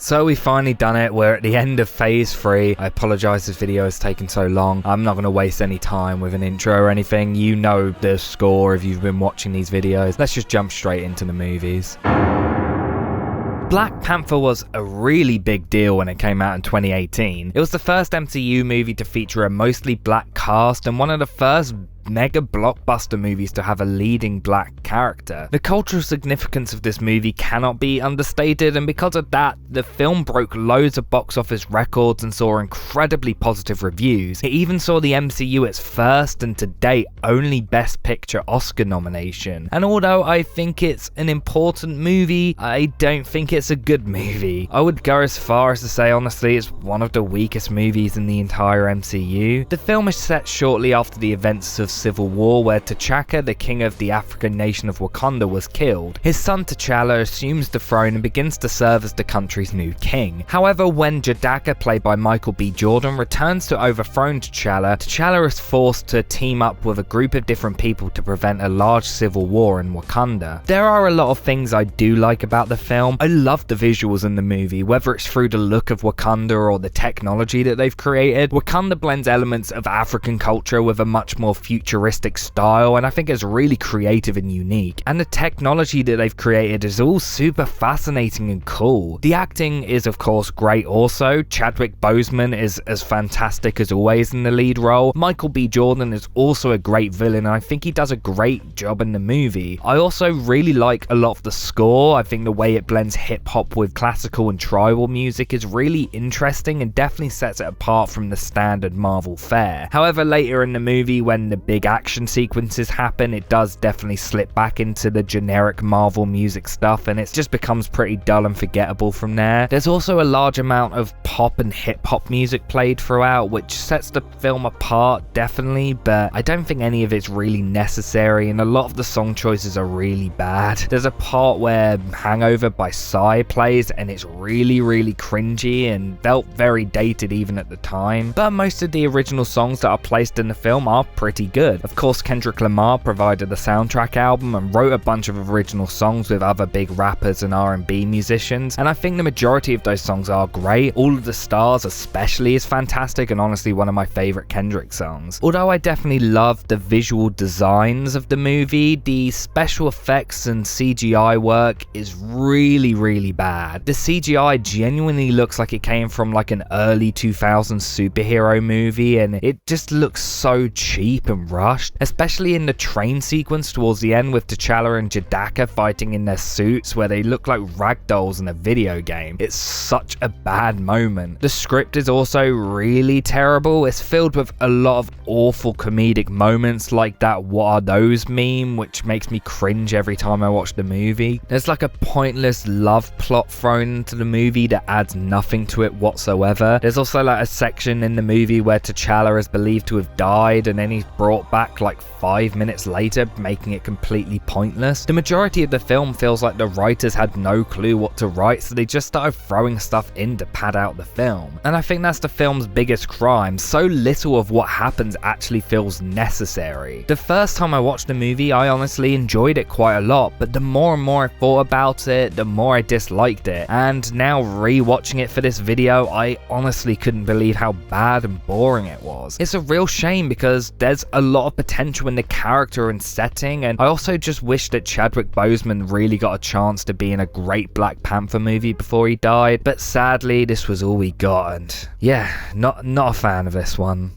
So we've finally done it. We're at the end of phase 3. I apologize this video has taken so long. I'm not going to waste any time with an intro or anything. You know the score if you've been watching these videos. Let's just jump straight into the movies. Black Panther was a really big deal when it came out in 2018. It was the first MCU movie to feature a mostly black cast and one of the first mega blockbuster movies to have a leading black character. The cultural significance of this movie cannot be understated, and because of that, the film broke loads of box office records and saw incredibly positive reviews. It even saw the MCU its first and to date only Best Picture Oscar nomination. And although I think it's an important movie, I don't think it's a good movie. I would go as far as to say honestly it's one of the weakest movies in the entire MCU. The film is set shortly after the events of Civil War, where T'Chaka, the king of the African nation of Wakanda, was killed. His son T'Challa assumes the throne and begins to serve as the country's new king. However, when J'Daka, played by Michael B. Jordan, returns to overthrow T'Challa, T'Challa is forced to team up with a group of different people to prevent a large civil war in Wakanda. There are a lot of things I do like about the film. I love the visuals in the movie, whether it's through the look of Wakanda or the technology that they've created. Wakanda blends elements of African culture with a much more futuristic style, and I think it's really creative and unique. And the technology that they've created is all super fascinating and cool. The acting is of course great also. Chadwick Boseman is as fantastic as always in the lead role. Michael B. Jordan is also a great villain, and I think he does a great job in the movie. I also really like a lot of the score. I think the way it blends hip-hop with classical and tribal music is really interesting and definitely sets it apart from the standard Marvel fare. However, later in the movie, when the big action sequences happen, it does definitely slip back into the generic Marvel music stuff, and it just becomes pretty dull and forgettable from there. There's also a large amount of pop and hip-hop music played throughout, which sets the film apart definitely, but I don't think any of it's really necessary, and a lot of the song choices are really bad. There's a part where Hangover by Psy plays, and it's really cringy and felt very dated even at the time, but most of the original songs that are placed in the film are pretty good. Of course, Kendrick Lamar provided the soundtrack album and wrote a bunch of original songs with other big rappers and R&B musicians, and I think the majority of those songs are great. All of the Stars especially is fantastic and honestly one of my favourite Kendrick songs. Although I definitely love the visual designs of the movie, the special effects and CGI work is really bad. The CGI genuinely looks like it came from like an early 2000s superhero movie, and it just looks so cheap and rushed, especially in the train sequence towards the end with T'Challa and J'Daka fighting in their suits where they look like ragdolls in a video game. It's such a bad moment. The script is also really terrible. It's filled with a lot of awful comedic moments like that "what are those" meme, which makes me cringe every time I watch the movie. There's like a pointless love plot thrown into the movie that adds nothing to it whatsoever. There's also like a section in the movie where T'Challa is believed to have died and then he's brought back like 5 minutes later, making it completely pointless. The majority of the film feels like the writers had no clue what to write, so they just started throwing stuff in to pad out the film. And I think that's the film's biggest crime. So little of what happens actually feels necessary. The first time I watched the movie, I honestly enjoyed it quite a lot, but the more and more I thought about it, the more I disliked it. And now re-watching it for this video, I honestly couldn't believe how bad and boring it was. It's a real shame because there's a lot of potential in the character and setting, and I also just wish that Chadwick Boseman really got a chance to be in a great Black Panther movie before he died, but sadly this was all we got, and yeah, not a fan of this one.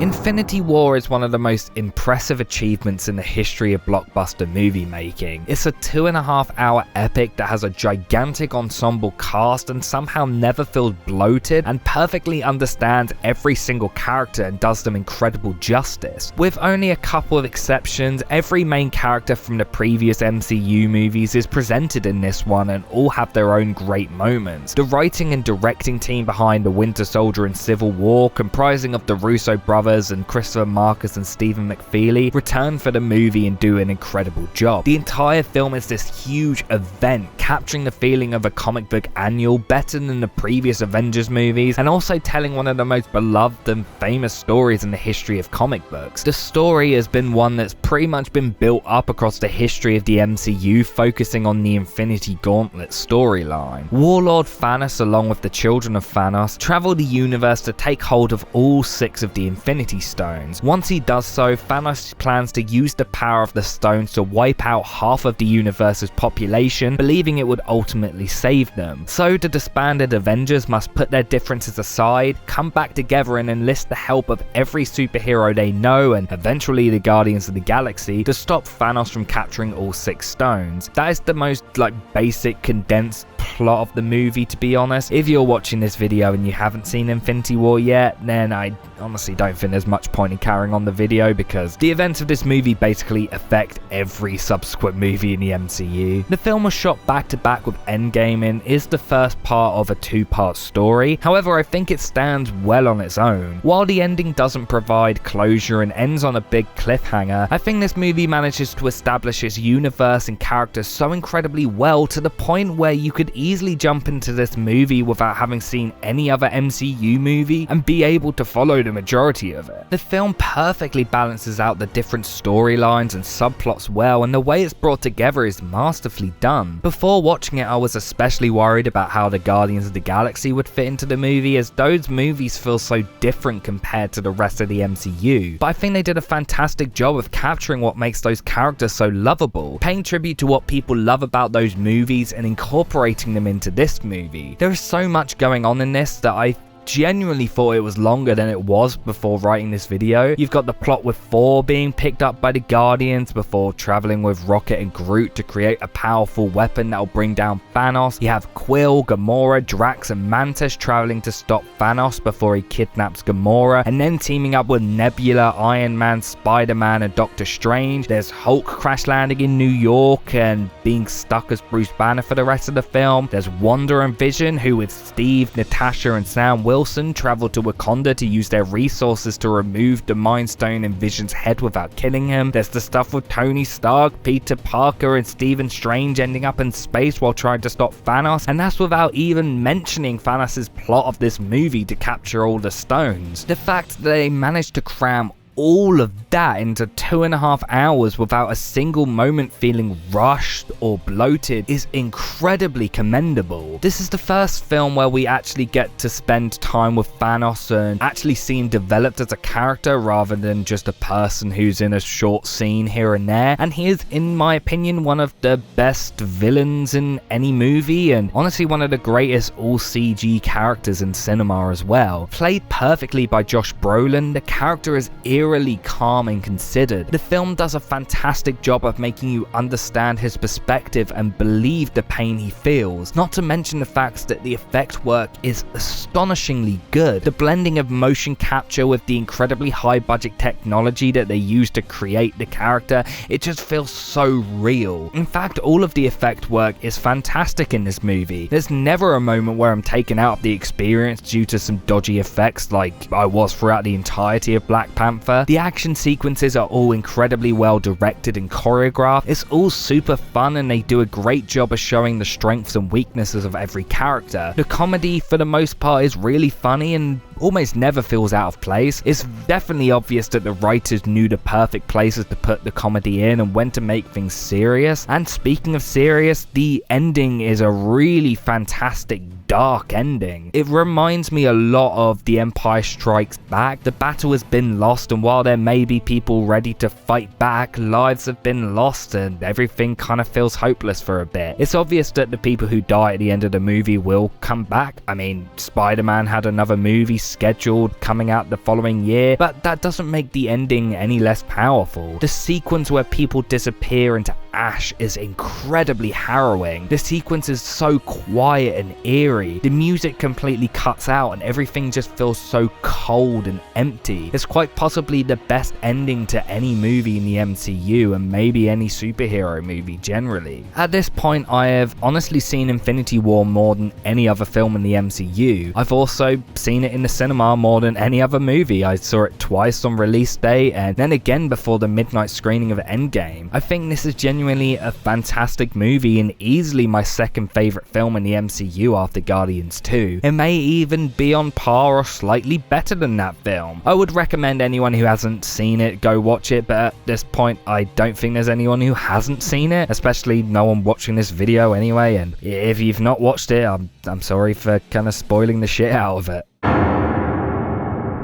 Infinity War is one of the most impressive achievements in the history of blockbuster movie making. It's a 2.5-hour epic that has a gigantic ensemble cast and somehow never feels bloated and perfectly understands every single character and does them incredible justice. With only a couple of exceptions, every main character from the previous MCU movies is presented in this one and all have their own great moments. The writing and directing team behind The Winter Soldier and Civil War, comprising of the Russo brothers brothers and Christopher Marcus and Stephen McFeely return for the movie and do an incredible job. The entire film is this huge event, capturing the feeling of a comic book annual better than the previous Avengers movies, and also telling one of the most beloved and famous stories in the history of comic books. The story has been one that's pretty much been built up across the history of the MCU, focusing on the Infinity Gauntlet storyline. Warlord Thanos, along with the children of Thanos, travel the universe to take hold of all 6 of the Infinity Stones. Once he does so, Thanos plans to use the power of the stones to wipe out half of the universe's population, believing it would ultimately save them. So the disbanded Avengers must put their differences aside, come back together and enlist the help of every superhero they know, and eventually the Guardians of the Galaxy, to stop Thanos from capturing all 6 stones. That is the most basic condensed plot of the movie, to be honest. If you're watching this video and you haven't seen Infinity War yet, then I honestly don't think there's much point in carrying on the video, because the events of this movie basically affect every subsequent movie in the MCU. The film was shot back to back with Endgame and is the first part of a 2-part story. However, I think it stands well on its own. While the ending doesn't provide closure and ends on a big cliffhanger, I think this movie manages to establish its universe and characters so incredibly well, to the point where you could easily jump into this movie without having seen any other MCU movie and be able to follow the majority of it. The film perfectly balances out the different storylines and subplots well, and the way it's brought together is masterfully done. Before watching it, I was especially worried about how the Guardians of the Galaxy would fit into the movie, as those movies feel so different compared to the rest of the MCU, but I think they did a fantastic job of capturing what makes those characters so lovable, paying tribute to what people love about those movies and incorporating them into this movie. There is so much going on in this that I genuinely thought it was longer than it was before writing this video. You've got the plot with Thor being picked up by the Guardians before traveling with Rocket and Groot to create a powerful weapon that'll bring down Thanos. You have Quill, Gamora, Drax and Mantis traveling to stop Thanos before he kidnaps Gamora, and then teaming up with Nebula, Iron Man, Spider-Man and Doctor Strange. There's Hulk crash landing in New York and being stuck as Bruce Banner for the rest of the film. There's Wanda and Vision, who with Steve, Natasha and Sam Wilson travel to Wakanda to use their resources to remove the Mind Stone in Vision's head without killing him. There's the stuff with Tony Stark, Peter Parker and Stephen Strange ending up in space while trying to stop Thanos, and that's without even mentioning Thanos' plot of this movie to capture all the stones. The fact that they managed to cram all of that into 2.5 hours without a single moment feeling rushed or bloated is incredibly commendable. This is the first film where we actually get to spend time with Thanos and actually see him developed as a character rather than just a person who's in a short scene here and there, and he is, in my opinion, one of the best villains in any movie, and honestly one of the greatest all CG characters in cinema as well. Played perfectly by Josh Brolin, the character is eerily calm and considered. The film does a fantastic job of making you understand his perspective and believe the pain he feels, not to mention the fact that the effect work is astonishingly good. The blending of motion capture with the incredibly high budget technology that they use to create the character, it just feels so real. In fact, all of the effect work is fantastic in this movie. There's never a moment where I'm taken out of the experience due to some dodgy effects like I was throughout the entirety of Black Panther. The action sequences are all incredibly well directed and choreographed. It's all super fun and they do a great job of showing the strengths and weaknesses of every character. The comedy for the most part is really funny and almost never feels out of place. It's definitely obvious that the writers knew the perfect places to put the comedy in and when to make things serious. And speaking of serious, the ending is a really fantastic dark ending. It reminds me a lot of The Empire Strikes Back. The battle has been lost, and while there may be people ready to fight back, lives have been lost and everything kind of feels hopeless for a bit. It's obvious that the people who die at the end of the movie will come back. I mean, Spider-Man had another movie scheduled coming out the following year, but that doesn't make the ending any less powerful. The sequence where people disappear into Ash is incredibly harrowing. The sequence is so quiet and eerie. The music completely cuts out and everything just feels so cold and empty. It's quite possibly the best ending to any movie in the MCU and maybe any superhero movie generally. At this point, I have honestly seen Infinity War more than any other film in the MCU. I've also seen it in the cinema more than any other movie. I saw it twice on release day and then again before the midnight screening of Endgame. I think this is genuinely a fantastic movie and easily my second favourite film in the MCU after Guardians 2. It may even be on par or slightly better than that film. I would recommend anyone who hasn't seen it go watch it, but at this point I don't think there's anyone who hasn't seen it, especially no one watching this video anyway, and if you've not watched it, I'm sorry for kind of spoiling the shit out of it.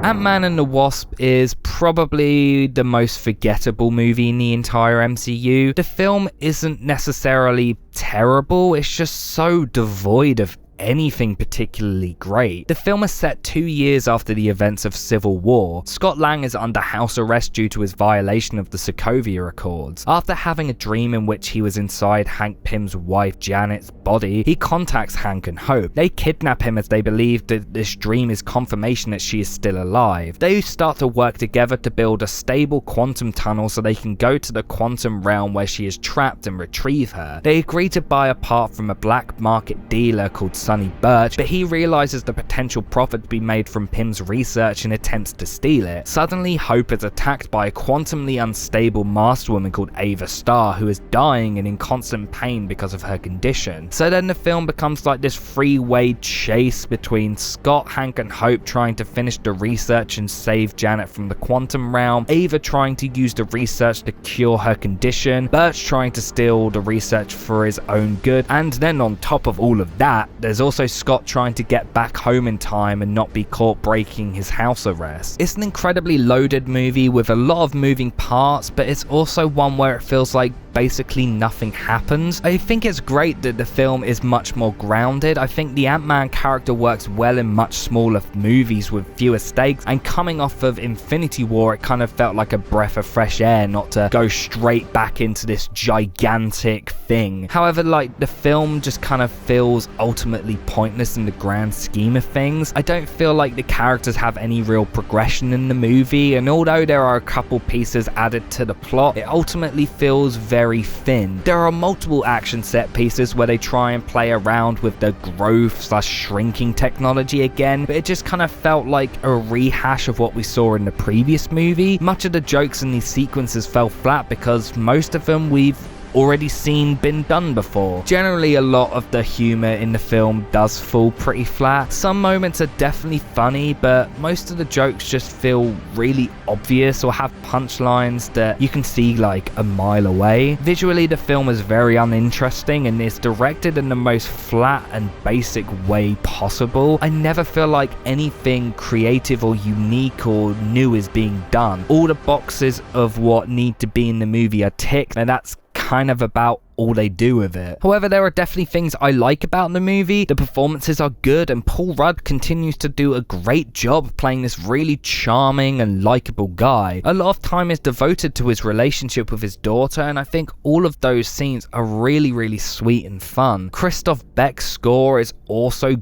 Ant-Man and the Wasp is probably the most forgettable movie in the entire MCU. The film isn't necessarily terrible, it's just so devoid of anything particularly great. The film is set 2 years after the events of Civil War. Scott Lang is under house arrest due to his violation of the Sokovia Accords. After having a dream in which he was inside Hank Pym's wife Janet's body, he contacts Hank and Hope. They kidnap him as they believe that this dream is confirmation that she is still alive. They start to work together to build a stable quantum tunnel so they can go to the quantum realm where she is trapped and retrieve her. They agree to buy a part from a black market dealer called Sonny Birch, but he realizes the potential profit to be made from Pym's research and attempts to steal it. Suddenly, Hope is attacked by a quantumly unstable masked woman called Ava Starr, who is dying and in constant pain because of her condition. So then the film becomes like this freeway chase between Scott, Hank and Hope trying to finish the research and save Janet from the quantum realm, Ava trying to use the research to cure her condition, Birch trying to steal the research for his own good, and then on top of all of that, there's also Scott trying to get back home in time and not be caught breaking his house arrest. It's an incredibly loaded movie with a lot of moving parts, but it's also one where it feels like basically nothing happens. I think it's great that the film is much more grounded. I think the Ant-Man character works well in much smaller movies with fewer stakes, and coming off of Infinity War, it kind of felt like a breath of fresh air not to go straight back into this gigantic thing. However, like, the film just kind of feels ultimately pointless in the grand scheme of things. I don't feel like the characters have any real progression in the movie, and although there are a couple pieces added to the plot, it ultimately feels very thin. There are multiple action set pieces where they try and play around with the growth/shrinking technology again, but it just kind of felt like a rehash of what we saw in the previous movie. Much of the jokes in these sequences fell flat because most of them we've already seen been done before. Generally, a lot of the humor in the film does fall pretty flat. Some moments are definitely funny, but most of the jokes just feel really obvious or have punchlines that you can see like a mile away. Visually, the film is very uninteresting and is directed in the most flat and basic way possible. I never feel like anything creative or unique or new is being done. All the boxes of what need to be in the movie are ticked, and that's kind of about all they do with it. However, there are definitely things I like about the movie. The performances are good and Paul Rudd continues to do a great job playing this really charming and likable guy. A lot of time is devoted to his relationship with his daughter, and I think all of those scenes are really sweet and fun. Christoph Beck's score is also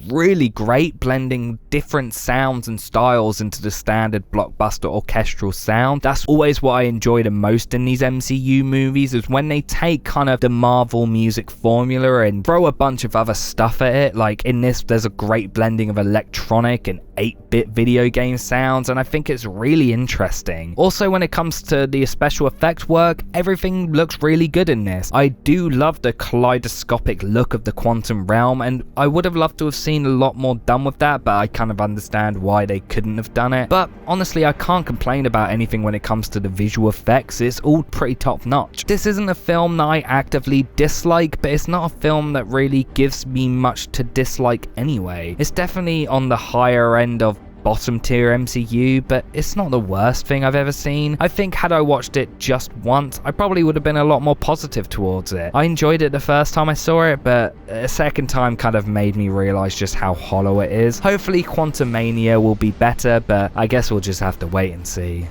really great, blending different sounds and styles into the standard blockbuster orchestral sound. That's always what I enjoy the most in these MCU movies, is when they take kind of the Marvel music formula and throw a bunch of other stuff at it. Like in this, there's a great blending of electronic and 8-bit video game sounds, and I think it's really interesting. Also, when it comes to the special effects work, everything looks really good in this. I do love the kaleidoscopic look of the quantum realm, and I would have loved to have seen a lot more done with that, but I kind of understand why they couldn't have done it. But honestly, I can't complain about anything when it comes to the visual effects. It's all pretty top notch. This isn't a film that I actively dislike, but it's not a film that really gives me much to dislike anyway. It's definitely on the higher end of bottom tier MCU, but it's not the worst thing I've ever seen. I think had I watched it just once, I probably would have been a lot more positive towards it. I enjoyed it the first time I saw it, but a second time kind of made me realize just how hollow it is. Hopefully Quantumania will be better, but I guess we'll just have to wait and see.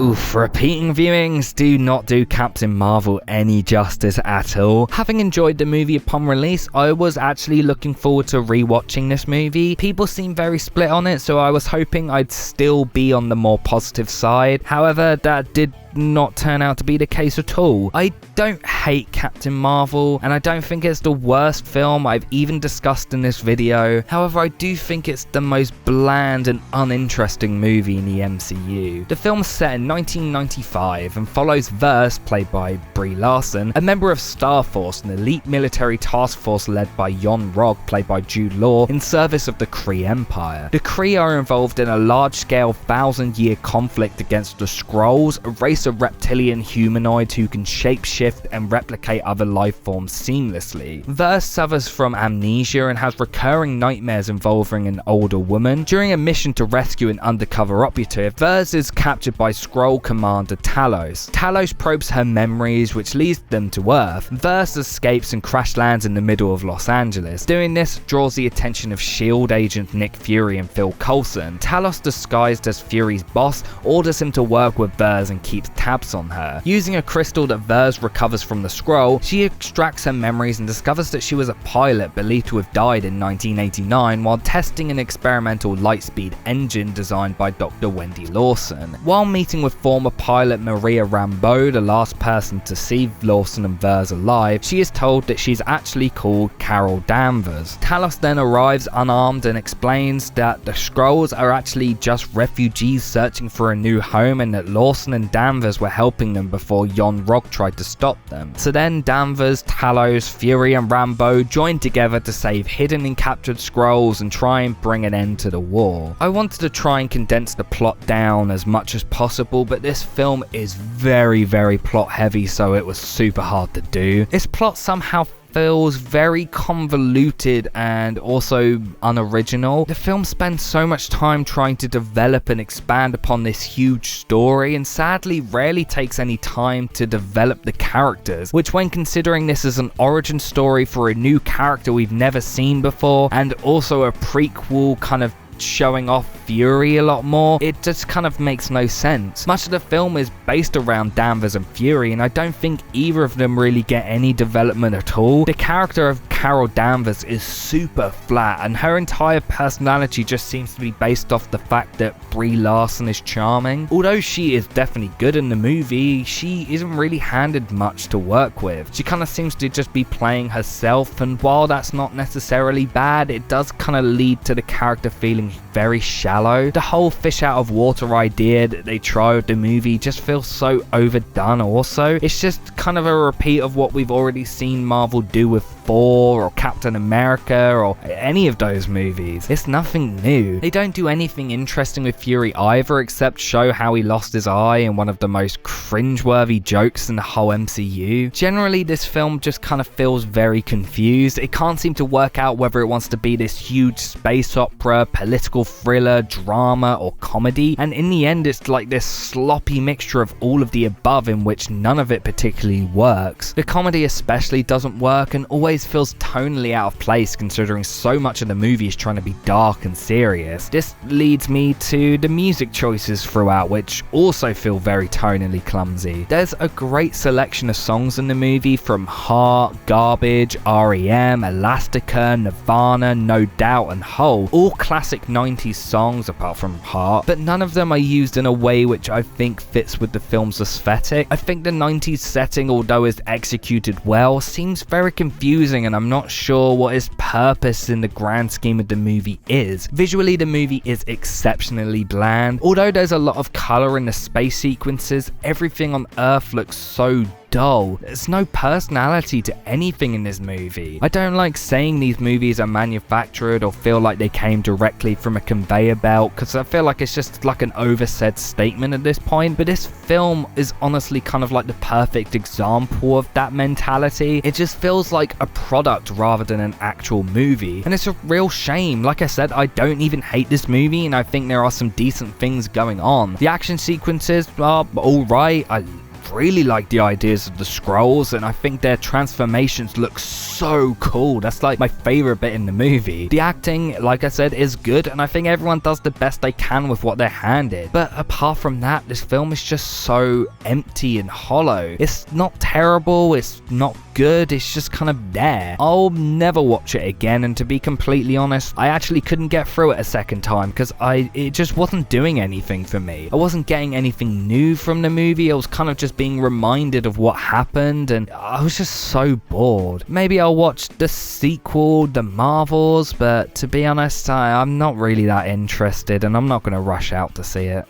Oof, repeating viewings do not do Captain Marvel any justice at all. Having enjoyed the movie upon release, I was actually looking forward to rewatching this movie. People seem very split on it, so I was hoping I'd still be on the more positive side. However, that did not turn out to be the case at all. I don't hate Captain Marvel, and I don't think it's the worst film I've even discussed in this video. However, I do think it's the most bland and uninteresting movie in the MCU. The film's set in 1995 and follows Verse, played by Brie Larson, a member of Star Force, an elite military task force led by Yon-Rogg, played by Jude Law, in service of the Kree Empire. The Kree are involved in a large-scale 1,000-year conflict against the Skrulls, a race of reptilian humanoids who can shapeshift and replicate other life forms seamlessly. Verse suffers from amnesia and has recurring nightmares involving an older woman. During a mission to rescue an undercover operative, Verse is captured by Skrull commander Talos. Talos probes her memories, which leads them to Earth. Verse escapes and crash lands in the middle of Los Angeles. Doing this draws the attention of S.H.I.E.L.D. agent Nick Fury and Phil Coulson. Talos, disguised as Fury's boss, orders him to work with Verse and keeps tabs on her. Using a crystal that Verse recovers from the Skrull, she extracts her memories and discovers that she was a pilot believed to have died in 1989 while testing an experimental lightspeed engine designed by Dr. Wendy Lawson. While meeting with former pilot Maria Rambeau, the last person to see Lawson and Verse alive, she is told that she's actually called Carol Danvers. Talos then arrives unarmed and explains that the Skrulls are actually just refugees searching for a new home, and that Lawson and Danvers were helping them before Yon-Rogg tried to stop them. So then Danvers, Talos, Fury and Rambeau join together to save hidden and captured Skrulls and try and bring an end to the war. I wanted to try and condense the plot down as much as possible, but this film is very plot heavy, so it was super hard to do. This plot somehow feels very convoluted and also unoriginal. The film spends so much time trying to develop and expand upon this huge story, and sadly rarely takes any time to develop the characters, which, when considering this as an origin story for a new character we've never seen before, and also a prequel kind of showing off Fury a lot more, it just kind of makes no sense. Much of the film is based around Danvers and Fury, and I don't think either of them really get any development at all. The character of Carol Danvers is super flat, and her entire personality just seems to be based off the fact that Brie Larson is charming. Although she is definitely good in the movie, she isn't really handed much to work with. She kind of seems to just be playing herself, and while that's not necessarily bad, it does kind of lead to the character feeling very shallow. The whole fish out of water idea that they try with the movie just feels so overdone also. It's just kind of a repeat of what we've already seen Marvel do with Thor or Captain America or any of those movies. It's nothing new. They don't do anything interesting with Fury either, except show how he lost his eye in one of the most cringeworthy jokes in the whole MCU. Generally, this film just kind of feels very confused. It can't seem to work out whether it wants to be this huge space opera, political thriller, drama or comedy, and in the end it's like this sloppy mixture of all of the above in which none of it particularly works. The comedy especially doesn't work and always feels tonally out of place, considering so much of the movie is trying to be dark and serious. This leads me to the music choices throughout, which also feel very tonally clumsy. There's a great selection of songs in the movie, from Heart, Garbage, R.E.M., Elastica, Nirvana, No Doubt and Hole, all classic 90s songs apart from Heart, but none of them are used in a way which I think fits with the film's aesthetic. I think the 90s setting, although is executed well, seems very confusing, and I'm not sure what its purpose in the grand scheme of the movie is. Visually, the movie is exceptionally bland. Although there's a lot of colour in the space sequences, everything on Earth looks so dull. There's no personality to anything in this movie. I don't like saying these movies are manufactured or feel like they came directly from a conveyor belt, because I feel like it's just like an oversaid statement at this point, but this film is honestly kind of like the perfect example of that mentality. It just feels like a product rather than an actual movie, and it's a real shame. Like I said, I don't even hate this movie, and I think there are some decent things going on. The action sequences are alright. I really like the ideas of the Skrulls, and I think their transformations look so cool. That's like my favorite bit in the movie. The acting, like I said, is good, and I think everyone does the best they can with what they're handed. But apart from that, this film is just so empty and hollow. It's not terrible, it's not good, it's just kind of there. I'll never watch it again, and to be completely honest, I actually couldn't get through it a second time because it just wasn't doing anything for me. I wasn't getting anything new from the movie. I was kind of just being reminded of what happened, and I was just so bored. Maybe I'll watch the sequel, The Marvels, but to be honest, I'm not really that interested, and I'm not going to rush out to see it.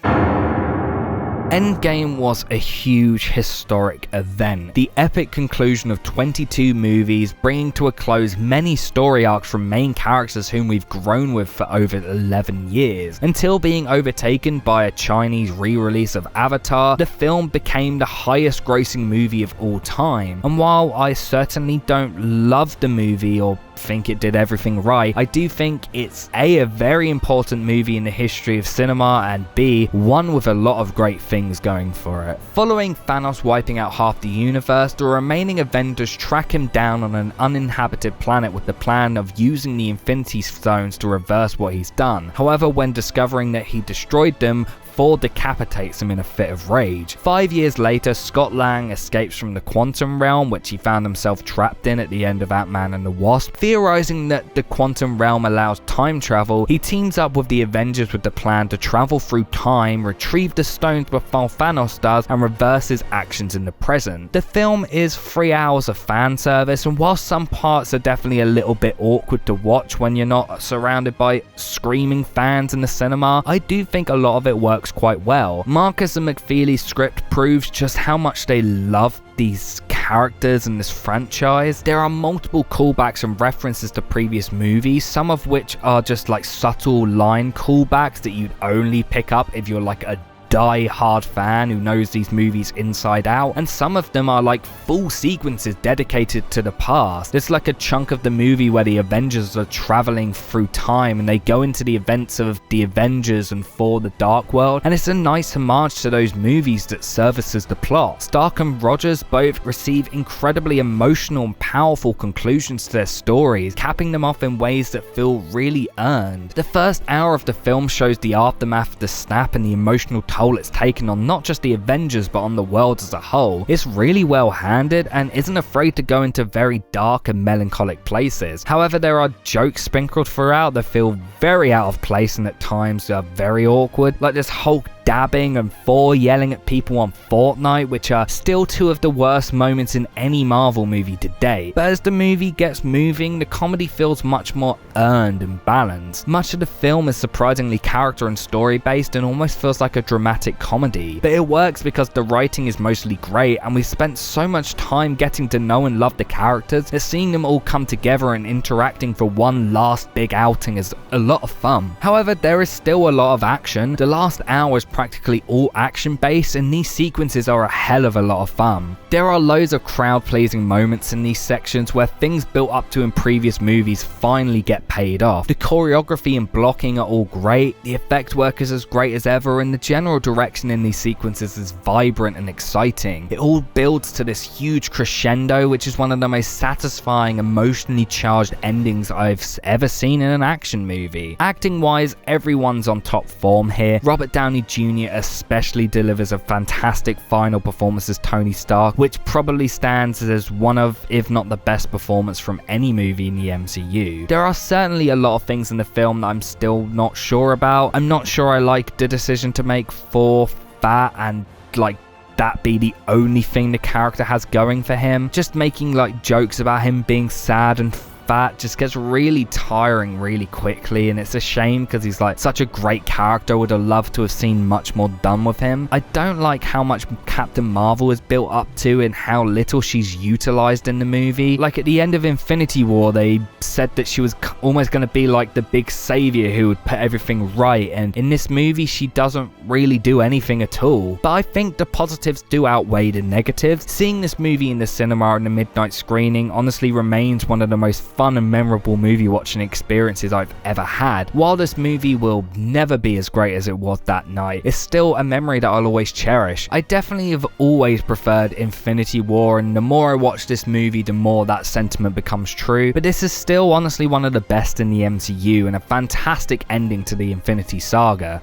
Endgame was a huge historic event, the epic conclusion of 22 movies, bringing to a close many story arcs from main characters whom we've grown with for over 11 years. Until being overtaken by a Chinese re-release of Avatar, the film became the highest grossing movie of all time. And while I certainly don't love the movie or think it did everything right, I do think it's a very important movie in the history of cinema, and B, one with a lot of great things going for it. Following Thanos wiping out half the universe, the remaining Avengers track him down on an uninhabited planet with the plan of using the Infinity Stones to reverse what he's done. However, when discovering that he destroyed them, Thor decapitates him in a fit of rage. 5 years later, Scott Lang escapes from the quantum realm, which he found himself trapped in at the end of Ant-Man and the Wasp. Theorizing that the quantum realm allows time travel, he teams up with the Avengers with the plan to travel through time, retrieve the stones before Thanos does, and reverse his actions in the present. The film is 3 hours of fan service, and while some parts are definitely a little bit awkward to watch when you're not surrounded by screaming fans in the cinema, I do think a lot of it works quite well. Marcus and McFeely's script proves just how much they love these characters and this franchise. There are multiple callbacks and references to previous movies, some of which are just like subtle line callbacks that you'd only pick up if you're like a die-hard fan who knows these movies inside out, and some of them are like full sequences dedicated to the past. There's like a chunk of the movie where the Avengers are traveling through time and they go into the events of the Avengers and For the Dark World, and it's a nice homage to those movies that services the plot. Stark and Rogers both receive incredibly emotional and powerful conclusions to their stories, capping them off in ways that feel really earned. The first hour of the film shows the aftermath of the snap and the emotional toll it's taken on not just the Avengers but on the world as a whole. It's really well handed and isn't afraid to go into very dark and melancholic places. However, there are jokes sprinkled throughout that feel very out of place and at times are very awkward, like this Hulk dabbing and Thor yelling at people on Fortnite, which are still 2 of the worst moments in any Marvel movie to date. But as the movie gets moving, the comedy feels much more earned and balanced. Much of the film is surprisingly character and story based and almost feels like a dramatic comedy. But it works because the writing is mostly great and we've spent so much time getting to know and love the characters that seeing them all come together and interacting for one last big outing is a lot of fun. However, there is still a lot of action. The last hour is practically all action based and these sequences are a hell of a lot of fun. There are loads of crowd pleasing moments in these sections where things built up to in previous movies finally get paid off. The choreography and blocking are all great, the effect work is as great as ever, and the general direction in these sequences is vibrant and exciting. It all builds to this huge crescendo, which is one of the most satisfying, emotionally charged endings I've ever seen in an action movie. Acting wise, everyone's on top form here. Robert Downey Jr. especially delivers a fantastic final performance as Tony Stark, which probably stands as one of, if not the best performance from any movie in the MCU. There are certainly a lot of things in the film that I'm still not sure about. I'm not sure I like the decision to make Thor fat and like that be the only thing the character has going for him. Just making like jokes about him being sad and fat just gets really tiring really quickly, and it's a shame because he's like such a great character. Would have loved to have seen much more done with him. I don't like how much Captain Marvel is built up to and how little she's utilized in the movie. Like at the end of Infinity War, they said that she was almost going to be like the big savior who would put everything right, and in this movie she doesn't really do anything at all. But I think the positives do outweigh the negatives. Seeing this movie in the cinema in the midnight screening honestly remains one of the most fun and memorable movie watching experiences I've ever had. While this movie will never be as great as it was that night, it's still a memory that I'll always cherish. I definitely have always preferred Infinity War, and the more I watch this movie, the more that sentiment becomes true, but this is still honestly one of the best in the MCU and a fantastic ending to the Infinity Saga.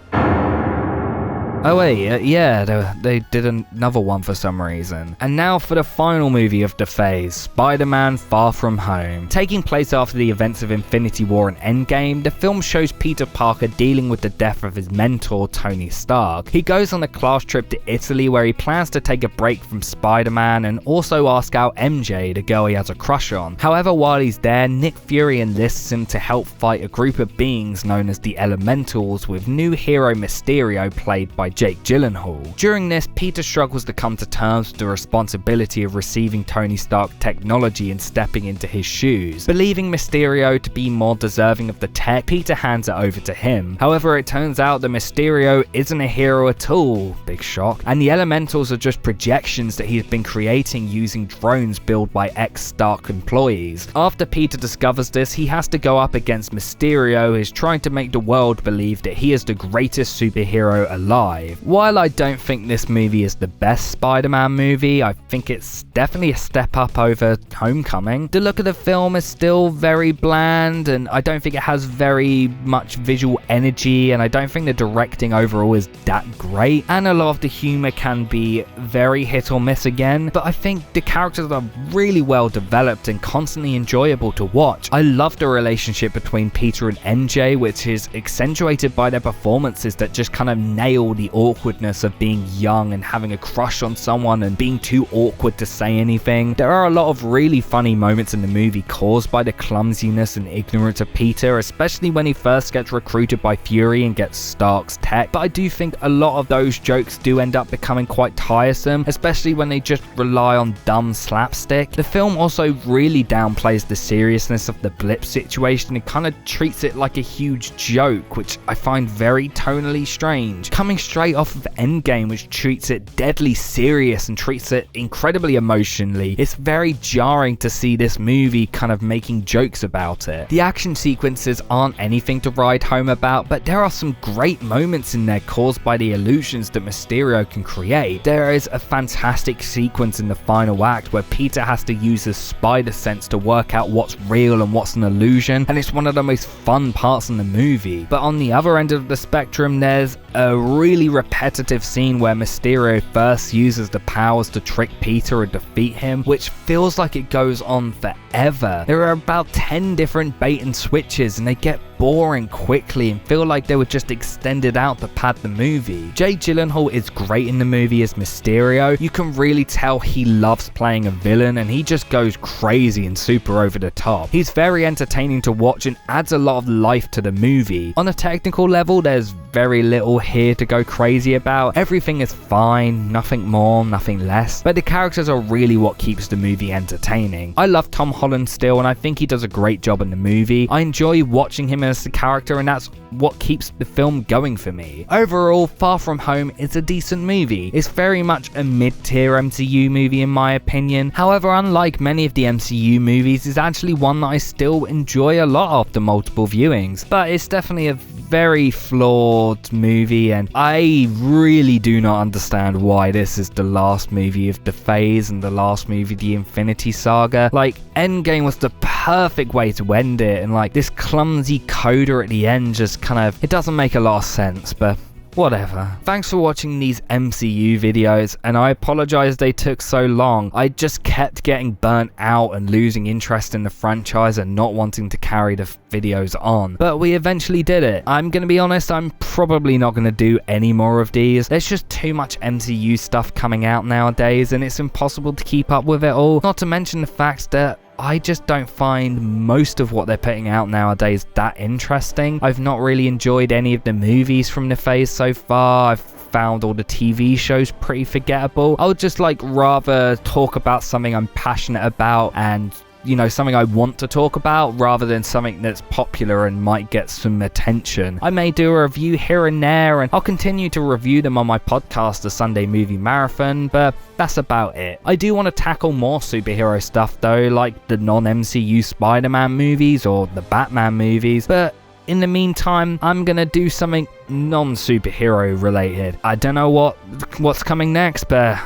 Oh wait, yeah, they did another one for some reason. And now for the final movie of the phase, Spider-Man Far From Home. Taking place after the events of Infinity War and Endgame, the film shows Peter Parker dealing with the death of his mentor, Tony Stark. He goes on a class trip to Italy where he plans to take a break from Spider-Man and also ask out MJ, the girl he has a crush on. However, while he's there, Nick Fury enlists him to help fight a group of beings known as the Elementals, with new hero Mysterio played by Jake Gyllenhaal. During this, Peter struggles to come to terms with the responsibility of receiving Tony Stark technology and stepping into his shoes. Believing Mysterio to be more deserving of the tech, Peter hands it over to him. However, it turns out that Mysterio isn't a hero at all, big shock, and the Elementals are just projections that he's been creating using drones built by ex-Stark employees. After Peter discovers this, he has to go up against Mysterio, who's trying to make the world believe that he is the greatest superhero alive. While I don't think this movie is the best Spider-Man movie, I think it's definitely a step up over Homecoming. The look of the film is still very bland, and I don't think it has very much visual energy, and I don't think the directing overall is that great, and a lot of the humor can be very hit or miss again, but I think the characters are really well developed and constantly enjoyable to watch. I love the relationship between Peter and MJ, which is accentuated by their performances that just kind of nail the awkwardness of being young and having a crush on someone and being too awkward to say anything. There are a lot of really funny moments in the movie caused by the clumsiness and ignorance of Peter, especially when he first gets recruited by Fury and gets Stark's tech, but I do think a lot of those jokes do end up becoming quite tiresome, especially when they just rely on dumb slapstick. The film also really downplays the seriousness of the blip situation and kind of treats it like a huge joke, which I find very tonally strange. Coming straight off of Endgame, which treats it deadly serious and treats it incredibly emotionally, it's very jarring to see this movie kind of making jokes about it. The action sequences aren't anything to write home about, but there are some great moments in there caused by the illusions that Mysterio can create. There is a fantastic sequence in the final act where Peter has to use his spider sense to work out what's real and what's an illusion, and it's one of the most fun parts in the movie. But on the other end of the spectrum, there's a really repetitive scene where Mysterio first uses the powers to trick Peter and defeat him, which feels like it goes on forever. There are about 10 different bait and switches, and they get boring quickly and feel like they were just extended out to pad the movie. Jake Gyllenhaal is great in the movie as Mysterio. You can really tell he loves playing a villain, and he just goes crazy and super over the top. He's very entertaining to watch and adds a lot of life to the movie. On a technical level, there's very little here to go crazy about. Everything is fine, nothing more, nothing less, but the characters are really what keeps the movie entertaining. I love Tom Holland still, and I think he does a great job in the movie. I enjoy watching him as the character, and that's what keeps the film going for me. Overall, Far From Home is a decent movie. It's very much a mid-tier MCU movie in my opinion. However, unlike many of the MCU movies, it's actually one that I still enjoy a lot after multiple viewings, but it's definitely a very flawed movie, and I really do not understand why this is the last movie of the phase and the last movie of the Infinity Saga. Like, Endgame was the perfect way to end it, and like this clumsy coda at the end just kind of, it doesn't make a lot of sense, but whatever. Thanks for watching these MCU videos, and I apologize they took so long. I just kept getting burnt out and losing interest in the franchise and not wanting to carry the videos on. But we eventually did it. I'm gonna be honest, I'm probably not gonna do any more of these. There's just too much MCU stuff coming out nowadays, and it's impossible to keep up with it all. Not to mention the fact that I just don't find most of what they're putting out nowadays that interesting. I've not really enjoyed any of the movies from the phase so far. I've found all the TV shows pretty forgettable. I would just like rather talk about something I'm passionate about and you know, something I want to talk about rather than something that's popular and might get some attention. I may do a review here and there, and I'll continue to review them on my podcast, The Sunday Movie Marathon, but that's about it. I do want to tackle more superhero stuff though, like the non-MCU Spider-Man movies or the Batman movies, but in the meantime, I'm gonna do something non-superhero related. I don't know what's coming next, but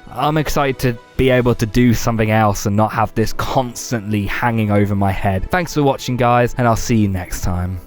I'm excited to be able to do something else and not have this constantly hanging over my head. Thanks for watching, guys, and I'll see you next time.